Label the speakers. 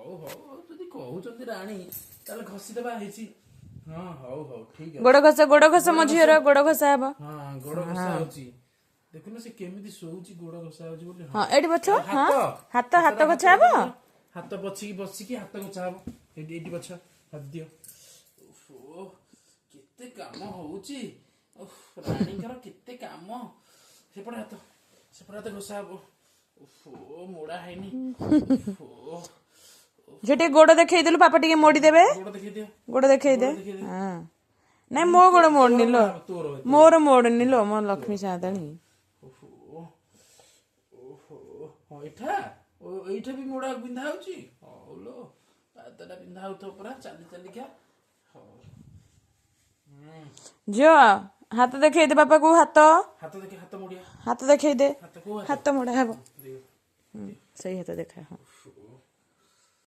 Speaker 1: ହଉ ହଉ ଯଦି କହୁଛନ୍ତି ରାଣୀ ତାହେଲେ ଘଷିଦବା ହେଇଛି। ହଁ ହଉ ହଉ ଠିକ ଅଛି।
Speaker 2: ଗୋଡ ଘଷ ମୋ ଝିଅର ଗୋଡ ଘଷା ହବ।
Speaker 1: ହଁ ଗୋଡ ଘଷା ହଉଛି। ଦେଖୁନ ସେ କେମିତି ଶୋଉଛି ଗୋଡ ଘଷା ହଉଛି ବୋଲି।
Speaker 2: ହଁ ଏଇଠି ପଛ
Speaker 1: ହାତ
Speaker 2: ହାତ ଘଷା ହବ।
Speaker 1: ହାତ ପଛିକି ବସିକି ହାତ ଘଷା ହବ। ଏଇଠି ଏଇଠି ପଛ ହାତ ଦିଅ। ଓହୋ କେତେ କାମ ହଉଛି। ରାଣୀଙ୍କର କେତେ କାମ। ସେପଟେ ହାତ ଘଷା ହବ। ଓହୋ ମୋଡା ହେଇନି। ଓହୋ
Speaker 2: ଝିଅ ଟିକେ ଗୋଡ ଦେଖେଇଦେଲୁ ବାପା ଟିକେ ମୋଡିଦେବେ।
Speaker 1: ଗୋଡ ଦେଖେଇଦିଅ।
Speaker 2: ଗୋଡ ଦେଖେଇଦେ। ହଁ ନାଇଁ ମୋ ଗୋଡ
Speaker 1: ତୋର
Speaker 2: ମୋଡନି ଲୋ,
Speaker 1: ମୋଡା ହବ, ତୋର
Speaker 2: ମୋର ମୋଡନି ଲୋ ମୋ ଲକ୍ଷ୍ମୀ ସାନ୍ତାଣୀ।
Speaker 1: ଓହୋ ଓହୋ ହଁ ଏଇଟା ବି ମୋଡା ବିନ୍ଧା ହଉଛି। ହଉ ଲୋ ପାଦଟା ବିନ୍ଧା ହଉଥିବ ପୁରା ଚାଲି ଚାଲିକା। ହଉ
Speaker 2: ଝିଅ ହାତ ଦେଖେଇଦେ ବାପାକୁ। ହାତ
Speaker 1: ଦେଖେ ହାତ ମୋଡିଆ।
Speaker 2: ହାତ ଦେଖେଇଦେ।
Speaker 1: ହାତ କୋଉ
Speaker 2: ହାତ ମୋଡା ହବ।
Speaker 1: ଦିଅ।
Speaker 2: ସେଇ ହାତ ଦେଖା। ହଁ